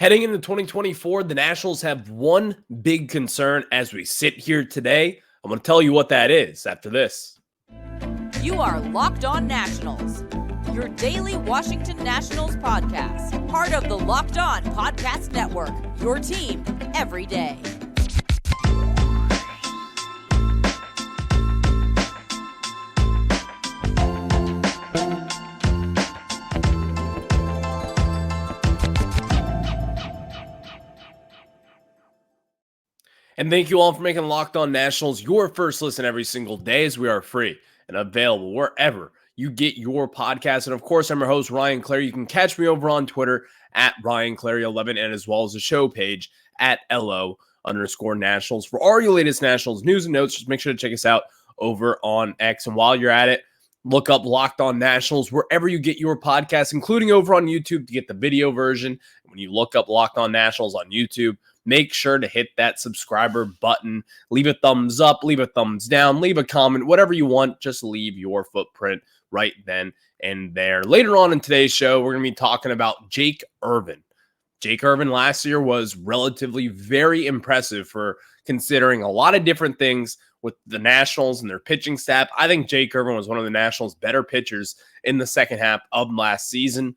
Heading into 2024, the Nationals have one big concern as we sit here today. I'm going to tell you what that is after this. You are Locked On Nationals, your daily Washington Nationals podcast, part of the Locked On Podcast Network, your team every day. And thank you all for making Locked On Nationals your first listen every single day, as we are free and available wherever you get your podcast. And of course, I'm your host, Ryan Clary. You can catch me over on Twitter at RyanClary11 and as well as the show page at LO_Nationals. For all your latest Nationals news and notes, just make sure to check us out over on X. And while you're at it, look up Locked On Nationals wherever you get your podcasts, including over on YouTube to get the video version. When you look up Locked On Nationals on YouTube, make sure to hit that subscriber button. Leave a thumbs up, leave a thumbs down, leave a comment, whatever you want. Just leave your footprint right then and there. Later on in today's show, we're going to be talking about Jake Irvin. Jake Irvin last year was relatively very impressive for considering a lot of different things with the Nationals and their pitching staff. I think Jake Irvin was one of the Nationals' better pitchers in the second half of last season.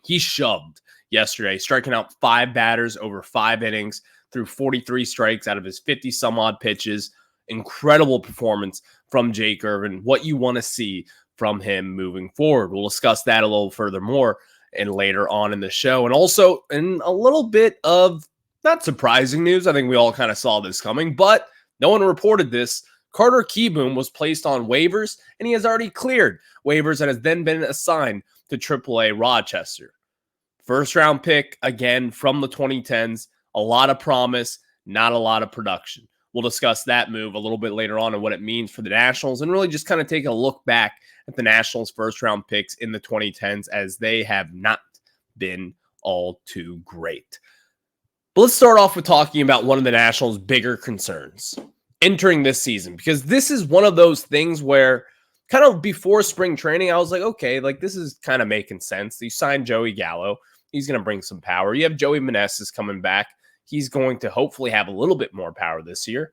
He shoved yesterday, striking out 5 batters over 5 innings through 43 strikes out of his 50-some-odd pitches. Incredible performance from Jake Irvin. What you want to see from him moving forward. We'll discuss that a little further more and later on in the show. And also in a little bit of not surprising news. I think we all kind of saw this coming, but no one reported this. Carter Kieboom was placed on waivers, and he has already cleared waivers and has then been assigned to AAA Rochester. First round pick, again, from the 2010s. A lot of promise, not a lot of production. We'll discuss that move a little bit later on and what it means for the Nationals and really just kind of take a look back at the Nationals' first round picks in the 2010s as they have not been all too great. But let's start off with talking about one of the Nationals' bigger concerns entering this season, because this is one of those things where kind of before spring training, I was like, okay, like this is kind of making sense. You signed Joey Gallo. He's going to bring some power. You have Joey Meneses coming back. He's going to hopefully have a little bit more power this year.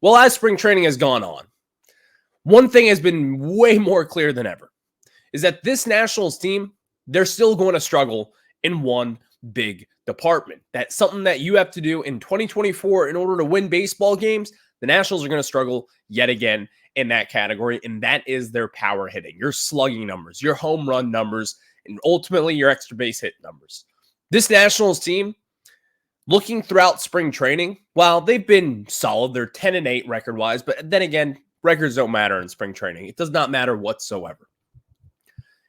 Well, as spring training has gone on, one thing has been way more clear than ever is that this Nationals team, they're still going to struggle in one big department. That's something that you have to do in 2024 in order to win baseball games. The Nationals are going to struggle yet again in that category, and that is their power hitting, your slugging numbers, your home run numbers, and ultimately your extra base hit numbers. This Nationals team, looking throughout spring training, while they've been solid, they're 10-8 record-wise, but then again, records don't matter in spring training. It does not matter whatsoever.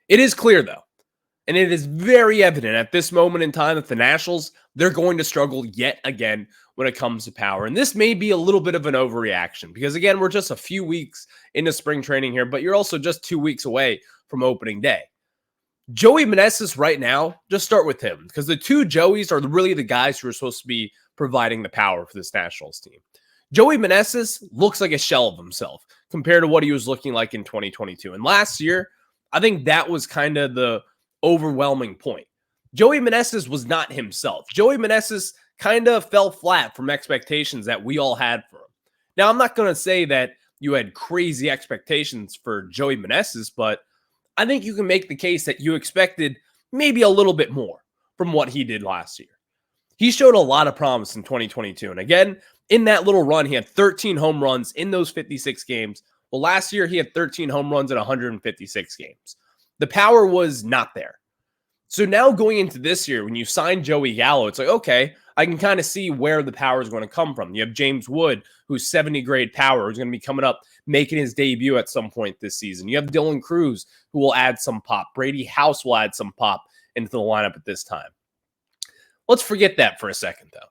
It is clear, though, and it is very evident at this moment in time that the Nationals, they're going to struggle yet again when it comes to power. And this may be a little bit of an overreaction because, again, we're just a few weeks into spring training here, but you're also just 2 weeks away from opening day. Joey Meneses right now, just start with him because the two Joeys are really the guys who are supposed to be providing the power for this Nationals team. Joey Meneses looks like a shell of himself compared to what he was looking like in 2022. And last year, I think that was kind of the overwhelming point. Joey Meneses was not himself. Joey Meneses kind of fell flat from expectations that we all had for him. Now, I'm not going to say that you had crazy expectations for Joey Meneses, but I think you can make the case that you expected maybe a little bit more from what he did last year. He showed a lot of promise in 2022. And again, in that little run, he had 13 home runs in those 56 games. Well, last year, he had 13 home runs in 156 games. The power was not there. So now going into this year, when you sign Joey Gallo, it's like, okay, I can kind of see where the power is going to come from. You have James Wood, who's 70 grade power, who's going to be coming up, making his debut at some point this season. You have Dylan Cruz, who will add some pop. Brady House will add some pop into the lineup at this time. Let's forget that for a second, though.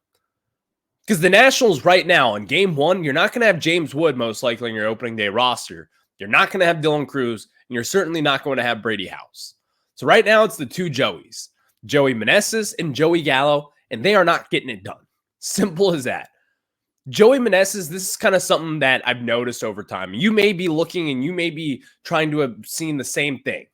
Because the Nationals right now, in game one, you're not going to have James Wood most likely in your opening day roster. You're not going to have Dylan Cruz, and you're certainly not going to have Brady House. So right now, it's the two Joeys, Joey Meneses and Joey Gallo, and they are not getting it done. Simple as that. Joey Meneses, this is kind of something that I've noticed over time. You may be looking and you may be trying to have seen the same thing.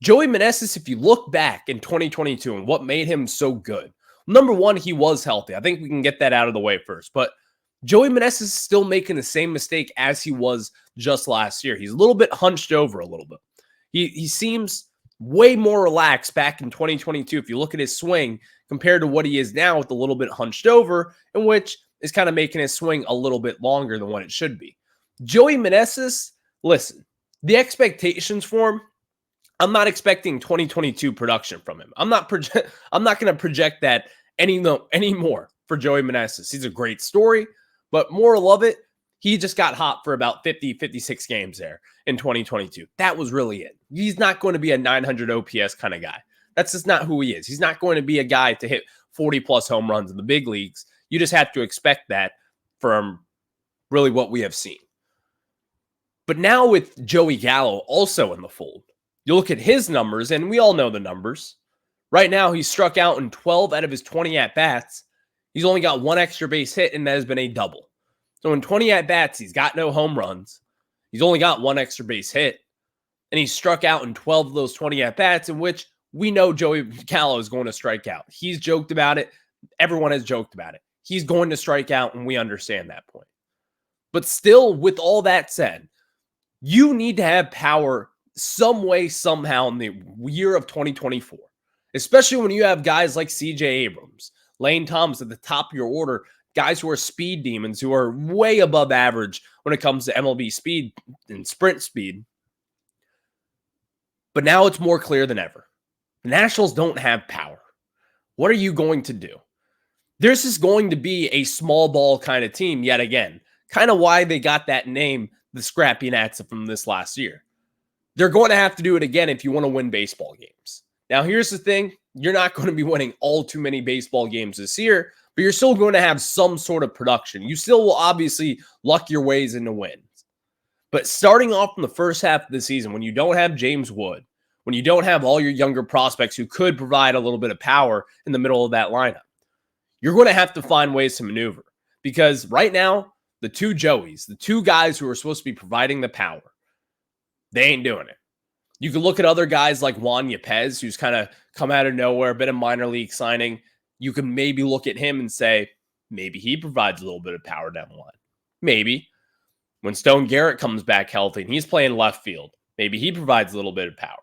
Joey Meneses, if you look back in 2022 and what made him so good, Number one, he was healthy. I think we can get that out of the way first. But Joey Meneses is still making the same mistake as he was just last year. He's a little bit hunched over a little bit. He seems way more relaxed back in 2022. If you look at his swing compared to what he is now with a little bit hunched over, and which is kind of making his swing a little bit longer than what it should be. Joey Meneses, listen, the expectations for him, I'm not expecting 2022 production from him. I'm not going to project that anymore for Joey Meneses. He's a great story, but moral of it, he just got hot for about 50, 56 games there in 2022. That was really it. He's not going to be a 900 OPS kind of guy. That's just not who he is. He's not going to be a guy to hit 40-plus home runs in the big leagues. You just have to expect that from really what we have seen. But now with Joey Gallo also in the fold, you look at his numbers, and we all know the numbers. Right now, he's struck out in 12 out of his 20 at-bats. He's only got one extra base hit, and that has been a double. So in 20 at-bats, he's got no home runs. He's only got one extra base hit, and he's struck out in 12 of those 20 at-bats, in which we know Joey Gallo is going to strike out. He's joked about it. Everyone has joked about it. He's going to strike out, and we understand that point. But still, with all that said, you need to have power some way, somehow in the year of 2024, especially when you have guys like CJ Abrams, Lane Thomas at the top of your order, guys who are speed demons, who are way above average when it comes to MLB speed and sprint speed. But now it's more clear than ever. The Nationals don't have power. What are you going to do? This is going to be a small ball kind of team yet again. Kind of why they got that name, the Scrappy Nats, from this last year. They're going to have to do it again if you want to win baseball games. Now, here's the thing. You're not going to be winning all too many baseball games this year, but you're still going to have some sort of production. You still will obviously luck your ways into wins. But starting off from the first half of the season, when you don't have James Wood, when you don't have all your younger prospects who could provide a little bit of power in the middle of that lineup, you're going to have to find ways to maneuver. Because right now, the two Joeys, the two guys who are supposed to be providing the power, they ain't doing it. You can look at other guys like Juan Yepez, who's kind of come out of nowhere, a bit of minor league signing. You can maybe look at him and say, maybe he provides a little bit of power down the line. Maybe. When Stone Garrett comes back healthy and he's playing left field, maybe he provides a little bit of power.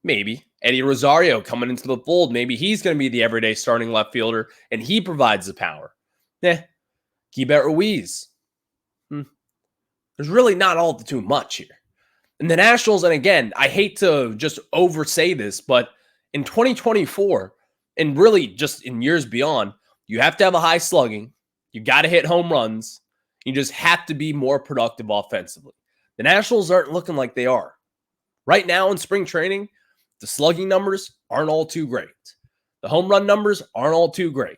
Maybe. Eddie Rosario coming into the fold, maybe he's going to be the everyday starting left fielder and he provides the power. Keibert Ruiz. There's really not all too much here. And the Nationals, and again, I hate to just oversay this, but in 2024, and really just in years beyond, you have to have a high slugging. You got to hit home runs. You just have to be more productive offensively. The Nationals aren't looking like they are. Right now in spring training, the slugging numbers aren't all too great. The home run numbers aren't all too great.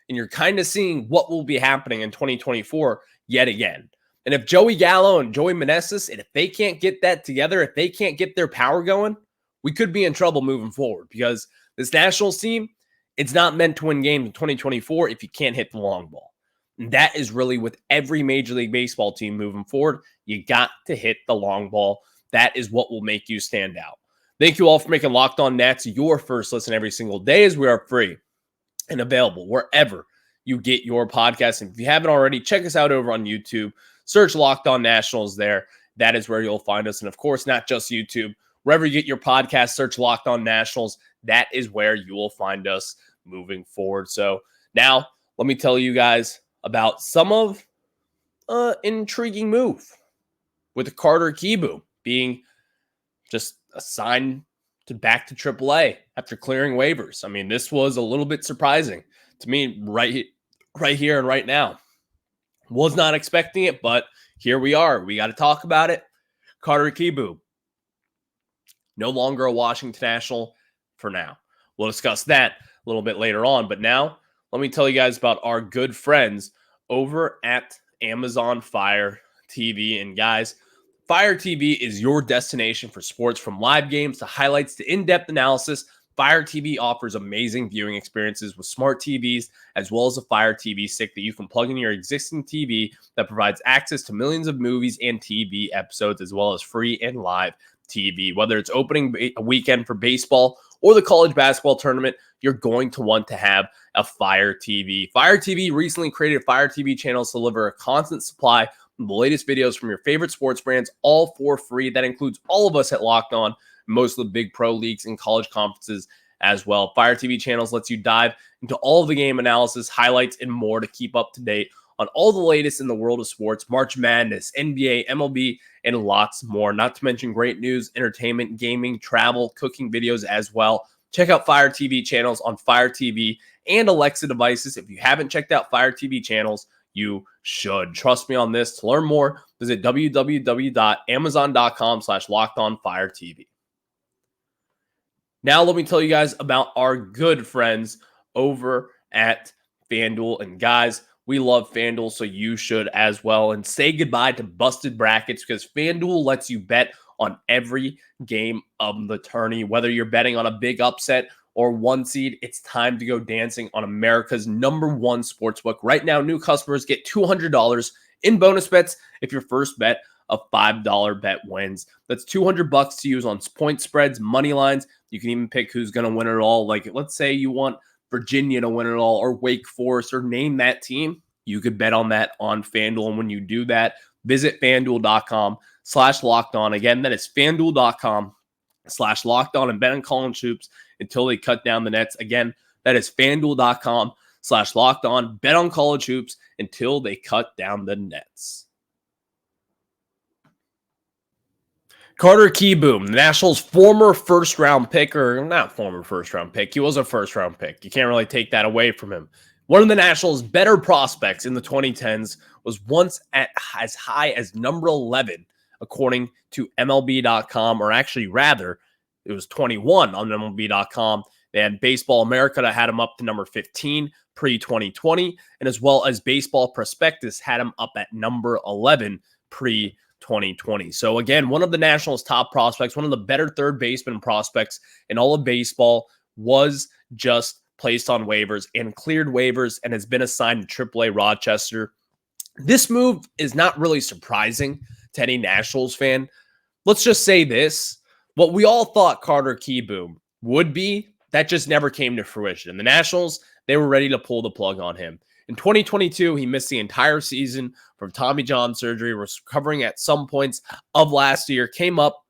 And you're kind of seeing what will be happening in 2024 yet again. And if Joey Gallo and Joey Meneses, and if they can't get that together, if they can't get their power going, we could be in trouble moving forward because this Nationals team, it's not meant to win games in 2024 if you can't hit the long ball. And that is really with every Major League Baseball team moving forward. You got to hit the long ball. That is what will make you stand out. Thank you all for making Locked On Nats your first listen every single day, as we are free and available wherever you get your podcast. And if you haven't already, check us out over on YouTube. Search Locked On Nationals there. That is where you'll find us. And of course, not just YouTube. Wherever you get your podcast, search Locked On Nationals. That is where you will find us moving forward. So now let me tell you guys about some of intriguing move with the Carter Kieboom being just assigned back to AAA after clearing waivers. I mean, this was a little bit surprising to me right here and right now. Was not expecting it, but here we are. We got to talk about it. Carter Kieboom, no longer a Washington National for now. We'll discuss that a little bit later on, but now let me tell you guys about our good friends over at Amazon Fire TV. And guys, Fire TV is your destination for sports, from live games to highlights to in-depth analysis. Fire TV offers amazing viewing experiences with smart TVs, as well as a Fire TV stick that you can plug in your existing TV that provides access to millions of movies and TV episodes, as well as free and live TV. Whether it's opening a weekend for baseball or the college basketball tournament, you're going to want to have a Fire TV. Fire TV recently created Fire TV channels to deliver a constant supply of the latest videos from your favorite sports brands, all for free. That includes all of us at Locked On, most of the big pro leagues and college conferences as well. Fire TV channels lets you dive into all of the game analysis, highlights, and more to keep up to date on all the latest in the world of sports, March Madness, NBA, MLB, and lots more. Not to mention great news, entertainment, gaming, travel, cooking videos as well. Check out Fire TV channels on Fire TV and Alexa devices. If you haven't checked out Fire TV channels, you should. Trust me on this. To learn more, visit www.amazon.com/lockedonfiretv. Now let me tell you guys about our good friends over at FanDuel. And guys, we love FanDuel, so you should as well. And say goodbye to busted brackets, because FanDuel lets you bet on every game of the tourney. Whether you're betting on a big upset or one seed, it's time to go dancing on America's #1 sportsbook. Right now, new customers get $200 in bonus bets if your first bet of $5 bet wins. That's $200 to use on point spreads, money lines. You can even pick who's going to win it all. Like, let's say you want Virginia to win it all, or Wake Forest, or name that team. You could bet on that on FanDuel. And when you do that, visit FanDuel.com/lockedon. Again, that is FanDuel.com/lockedon, and bet on college hoops until they cut down the nets. Again, that is FanDuel.com/lockedon. Bet on college hoops until they cut down the nets. Carter Kieboom, the Nationals' former first-round pick, or not former first-round pick. He was a first-round pick. You can't really take that away from him. One of the Nationals' better prospects in the 2010s, was once at as high as number 11, according to MLB.com, or actually rather, it was 21 on MLB.com. They had Baseball America that had him up to number 15 pre-2020, and as well as Baseball Prospectus had him up at number 11 pre-2020. So again, one of the Nationals' top prospects, one of the better third baseman prospects in all of baseball, was just placed on waivers and cleared waivers and has been assigned to AAA Rochester. This move is not really surprising to any Nationals fan. Let's just say this. What we all thought Carter Kieboom would be, that just never came to fruition. And the Nationals, they were ready to pull the plug on him. In 2022, he missed the entire season from Tommy John surgery, was recovering at some points of last year, came up,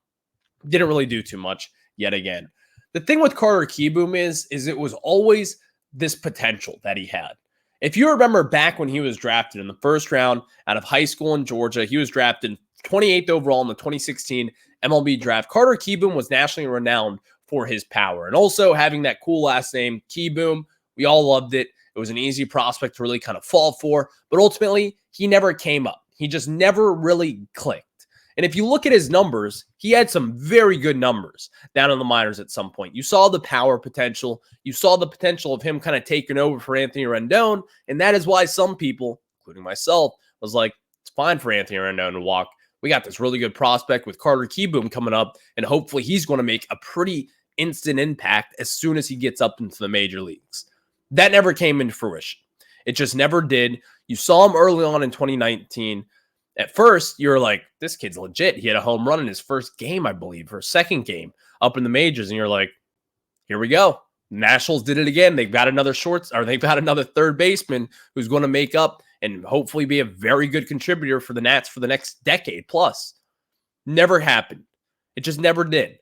didn't really do too much yet again. The thing with Carter Kieboom is it was always this potential that he had. If you remember back when he was drafted in the first round out of high school in Georgia, he was drafted 28th overall in the 2016 MLB draft. Carter Kieboom was nationally renowned for his power, and also having that cool last name, Kieboom. We all loved it. It was an easy prospect to really kind of fall for, but ultimately he never came up. He just never really clicked. And if you look at his numbers, he had some very good numbers down in the minors at some point. You saw the power potential. You saw the potential of him kind of taking over for Anthony Rendon. And that is why some people, including myself, was like, it's fine for Anthony Rendon to walk. We got this really good prospect with Carter Kieboom coming up, and hopefully he's going to make a pretty instant impact as soon as he gets up into the major leagues. That never came into fruition. It just never did. You saw him early on in 2019. At first, you were like, this kid's legit. He had a home run in his first game, I believe, or second game up in the majors. And you're like, here we go. Nationals did it again. They've got another they've got another third baseman who's going to make up and hopefully be a very good contributor for the Nats for the next decade plus. Never happened. It just never did.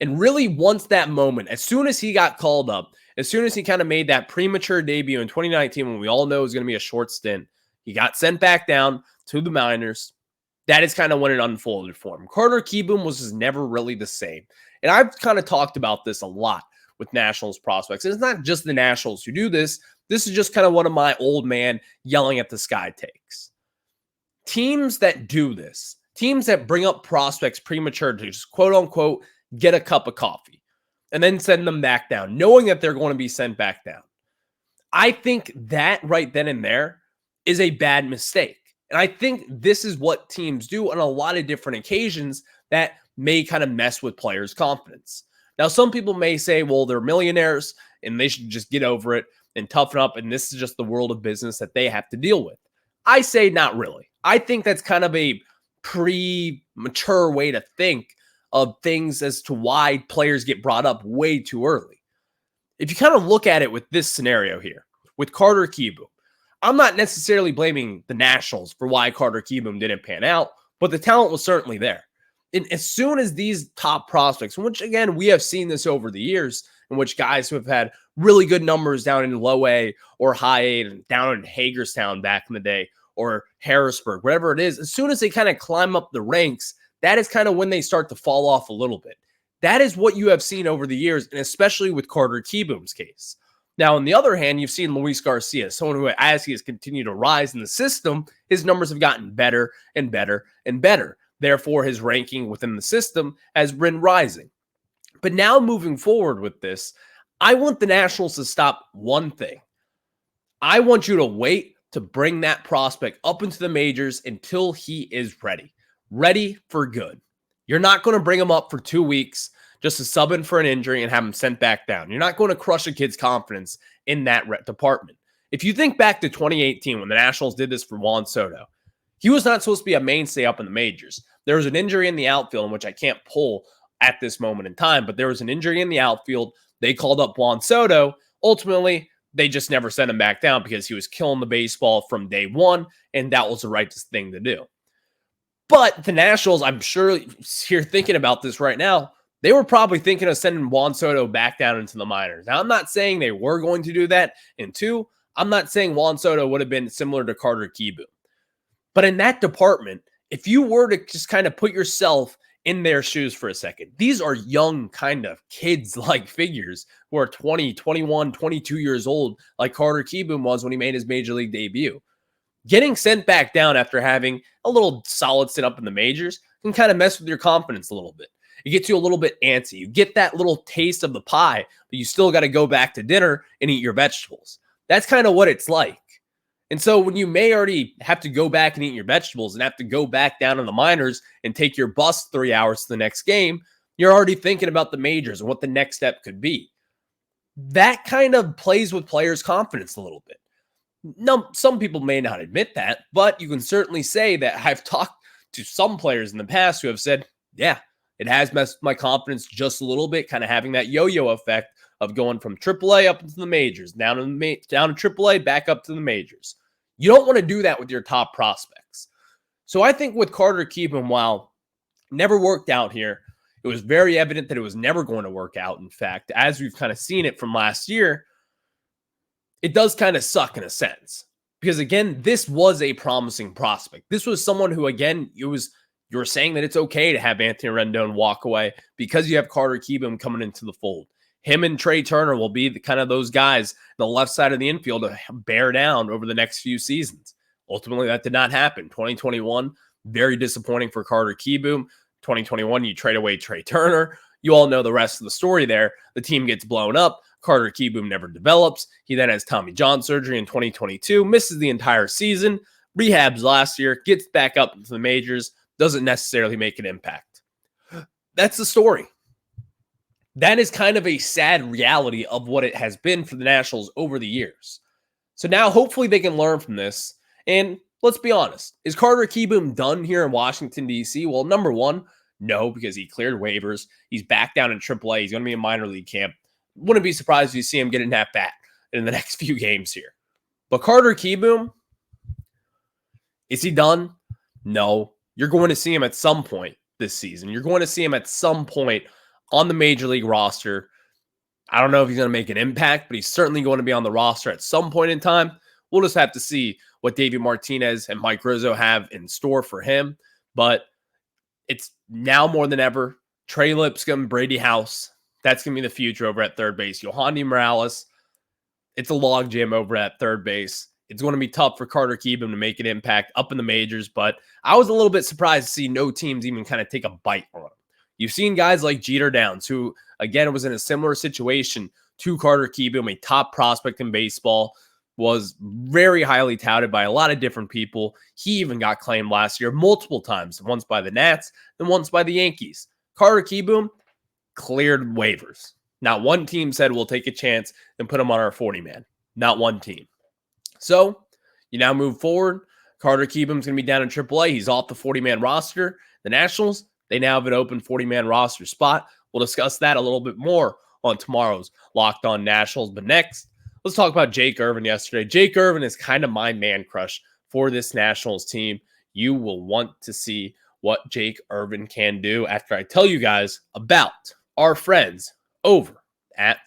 And really, once that moment, as soon as he got called up, as soon as he kind of made that premature debut in 2019, when we all know it was going to be a short stint, he got sent back down to the minors. That is kind of when it unfolded for him. Carter Kieboom was just never really the same. And I've kind of talked about this a lot with Nationals prospects. And it's not just the Nationals who do this. This is just kind of one of my old man yelling at the sky takes. Teams that do this, teams that bring up prospects premature to just quote unquote get a cup of coffee and then send them back down, knowing that they're going to be sent back down. I think that right then and there is a bad mistake. And I think this is what teams do on a lot of different occasions that may kind of mess with players' confidence. Now, some people may say, well, they're millionaires and they should just get over it and toughen up. And this is just the world of business that they have to deal with. I say not really. I think that's kind of a premature way to think of things as to why players get brought up way too early. if you kind of look at it with this scenario here, with Carter Kieboom, I'm not necessarily blaming the Nationals for why Carter Kieboom didn't pan out, but the talent was certainly there. And as soon as these top prospects, which again, we have seen this over the years, in which guys who have had really good numbers down in low A or high A and down in Hagerstown back in the day, or Harrisburg, whatever it is, as soon as they kind of climb up the ranks, that is kind of when they start to fall off a little bit. That is what you have seen over the years, and especially with Carter Kieboom's case. Now, on the other hand, you've seen Luis Garcia, someone who, as he has continued to rise in the system, his numbers have gotten better and better and better. Therefore, his ranking within the system has been rising. But now moving forward with this, I want the Nationals to stop one thing. I want you to wait to bring that prospect up into the majors until he is ready for good. You're not going to bring him up for 2 weeks just to sub in for an injury and have him sent back down. You're not going to crush a kid's confidence in that department. If you think back to 2018 when the Nationals did this for Juan Soto, he was not supposed to be a mainstay up in the majors. There was an injury in the outfield, in which I can't pull at this moment in time, but there was an injury in the outfield. They called up Juan Soto. Ultimately, they just never sent him back down because he was killing the baseball from day one, and that was the right thing to do. But the Nationals, I'm sure here thinking about this right now, they were probably thinking of sending Juan Soto back down into the minors. Now, I'm not saying they were going to do that. And two, I'm not saying Juan Soto would have been similar to Carter Kieboom. But in that department, if you were to just kind of put yourself in their shoes for a second, these are young kind of kids-like figures who are 20, 21, 22 years old, like Carter Kieboom was when he made his major league debut. Getting sent back down after having a little solid sit up in the majors can kind of mess with your confidence a little bit. It gets you a little bit antsy. You get that little taste of the pie, but you still got to go back to dinner and eat your vegetables. That's kind of what it's like. And so when you may already have to go back and eat your vegetables and have to go back down in the minors and take your bus 3 hours to the next game, you're already thinking about the majors and what the next step could be. That kind of plays with players' confidence a little bit. No, some people may not admit that, but you can certainly say that I've talked to some players in the past who have said, yeah, it has messed my confidence just a little bit, kind of having that yo-yo effect of going from AAA up into the majors, down to AAA, back up to the majors. You don't want to do that with your top prospects. So I think with Carter Kieboom, while never worked out here, it was very evident that it was never going to work out. In fact, as we've kind of seen it from last year, it does kind of suck in a sense. Because again, this was a promising prospect. This was someone who, again, you were saying that it's okay to have Anthony Rendon walk away because you have Carter Kieboom coming into the fold. Him and Trey Turner will be the kind of those guys, the left side of the infield, to bear down over the next few seasons. Ultimately, that did not happen. 2021, very disappointing for Carter Kieboom. 2021, you trade away Trey Turner. You all know the rest of the story there. The team gets blown up. Carter Kieboom never develops. He then has Tommy John surgery in 2022, misses the entire season, rehabs last year, gets back up into the majors, doesn't necessarily make an impact. That's the story. That is kind of a sad reality of what it has been for the Nationals over the years. So now hopefully they can learn from this. And let's be honest, is Carter Kieboom done here in Washington, D.C.? Well, number one, no, because he cleared waivers. He's back down in AAA. He's going to be in minor league camp. Wouldn't be surprised if you see him get an at-bat in the next few games here. But Carter Kieboom, is he done? No. You're going to see him at some point this season. You're going to see him at some point on the major league roster. I don't know if he's going to make an impact, but he's certainly going to be on the roster at some point in time. We'll just have to see what David Martinez and Mike Rizzo have in store for him. But it's now more than ever, Trey Lipscomb, Brady House. That's going to be the future over at third base. Yohandy Morales, it's a logjam over at third base. It's going to be tough for Carter Kieboom to make an impact up in the majors, but I was a little bit surprised to see no teams even kind of take a bite on him. You've seen guys like Jeter Downs, who, again, was in a similar situation to Carter Kieboom, a top prospect in baseball, was very highly touted by a lot of different people. He even got claimed last year multiple times, once by the Nats and once by the Yankees. Carter Kieboom cleared waivers. Not one team said we'll take a chance and put him on our 40-man. Not one team. So you now move forward. Carter Kieboom's going to be down in AAA. He's off the 40-man roster. The Nationals, they now have an open 40-man roster spot. We'll discuss that a little bit more on tomorrow's Locked On Nationals. But next, let's talk about Jake Irvin yesterday. Jake Irvin is kind of my man crush for this Nationals team. You will want to see what Jake Irvin can do after I tell you guys about our friends over at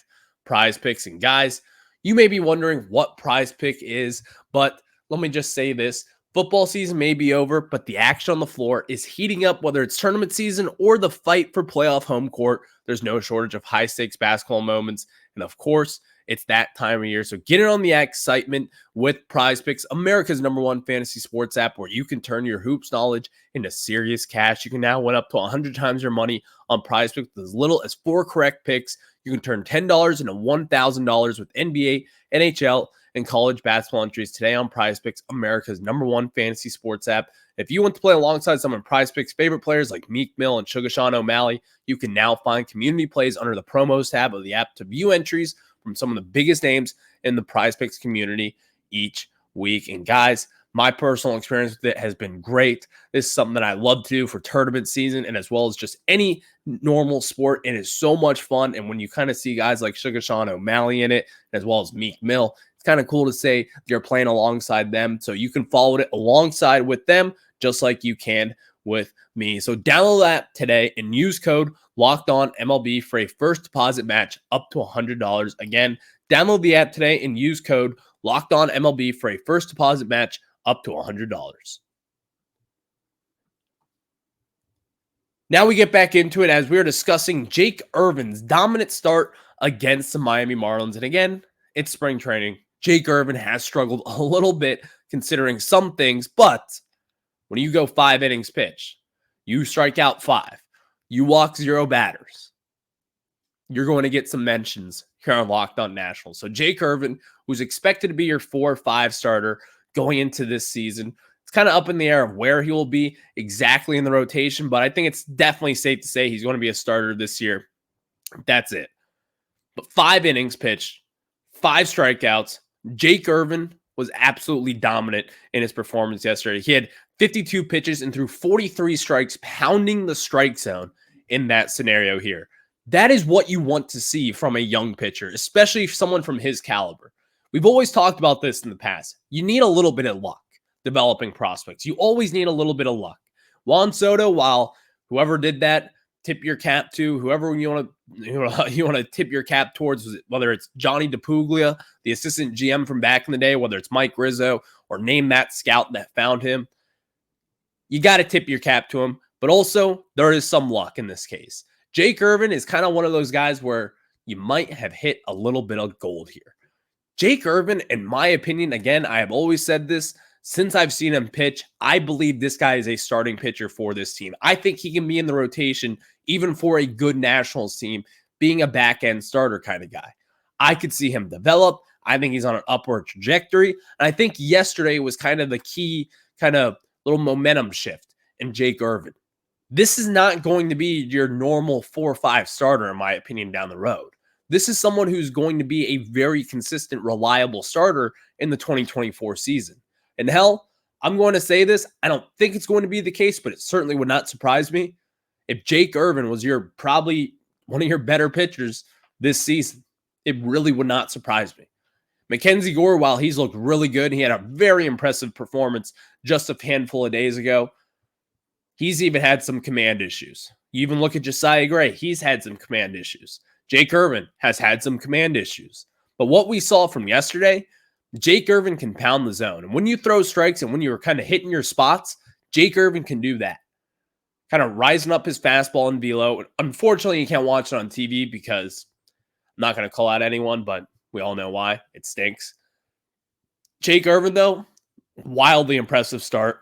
PrizePicks. And guys, you may be wondering what PrizePick is, but let me just say this. Football season may be over, but the action on the floor is heating up, whether it's tournament season or the fight for playoff home court. There's no shortage of high-stakes basketball moments. And of course, it's that time of year. So get in on the excitement with PrizePicks, America's #1 fantasy sports app, where you can turn your hoops knowledge into serious cash. You can now win up to 100 times your money on PrizePicks with as little as 4 correct picks. You can turn $10 into $1,000 with NBA, NHL, and college basketball entries today on PrizePicks, America's #1 fantasy sports app. If you want to play alongside some of PrizePicks' favorite players like Meek Mill and Sugar O'Malley, you can now find community plays under the promos tab of the app to view entries from some of the biggest names in the PrizePicks community each week. And guys, my personal experience with it has been great. This is something that I love to do for tournament season and as well as just any normal sport. It is so much fun. And when you kind of see guys like Sugar O'Malley in it, as well as Meek Mill, it's kind of cool to say you're playing alongside them. So you can follow it alongside with them, just like you can with me. So download that today and use code LOCKEDONMLB for a first deposit match up to $100. Again, download the app today and use code LOCKEDONMLB for a first deposit match up to $100. Now we get back into it as we are discussing Jake Irvin's dominant start against the Miami Marlins. And again, it's spring training. Jake Irvin has struggled a little bit considering some things, but when you go 5 innings pitch, you strike out 5, you walk 0 batters, you're going to get some mentions here on Locked On Nationals. So Jake Irvin, who's expected to be your 4 or 5 starter going into this season, it's kind of up in the air of where he will be exactly in the rotation, but I think it's definitely safe to say he's going to be a starter this year. That's it. But 5 innings pitched, 5 strikeouts. Jake Irvin was absolutely dominant in his performance yesterday. He had 52 pitches and threw 43 strikes, pounding the strike zone in that scenario here. That is what you want to see from a young pitcher, especially someone from his caliber. We've always talked about this in the past. You need a little bit of luck developing prospects. You always need a little bit of luck. Juan Soto, while whoever did that, tip your cap to, whoever you want to tip your cap towards, whether it's Johnny DePuglia, the assistant GM from back in the day, whether it's Mike Rizzo, or name that scout that found him. You got to tip your cap to him, but also there is some luck in this case. Jake Irvin is kind of one of those guys where you might have hit a little bit of gold here. Jake Irvin, in my opinion, again, I have always said this since I've seen him pitch, I believe this guy is a starting pitcher for this team. I think he can be in the rotation even for a good Nationals team, being a back-end starter kind of guy. I could see him develop. I think he's on an upward trajectory. And I think yesterday was kind of the key kind of little momentum shift in Jake Irvin. This is not going to be your normal 4 or 5 starter, in my opinion, down the road. This is someone who's going to be a very consistent, reliable starter in the 2024 season. And hell, I'm going to say this, I don't think it's going to be the case, but it certainly would not surprise me if Jake Irvin was probably one of your better pitchers this season. It really would not surprise me. Mackenzie Gore, while he's looked really good, he had a very impressive performance just a handful of days ago. He's even had some command issues. You even look at Josiah Gray, he's had some command issues. Jake Irvin has had some command issues. But what we saw from yesterday, Jake Irvin can pound the zone. And when you throw strikes and when you're kind of hitting your spots, Jake Irvin can do that. Kind of rising up his fastball and velo. Unfortunately, you can't watch it on TV because I'm not going to call out anyone, but we all know why. It stinks. Jake Irvin, though, wildly impressive start.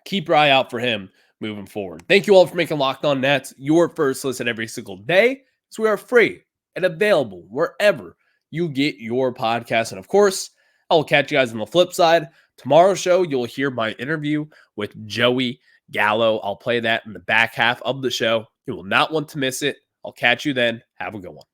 Keep your eye out for him moving forward. Thank you all for making Locked On Nets your first listen every single day. So we are free and available wherever you get your podcast. And of course, I will catch you guys on the flip side. Tomorrow's show, you'll hear my interview with Joey Gallo. I'll play that in the back half of the show. You will not want to miss it. I'll catch you then. Have a good one.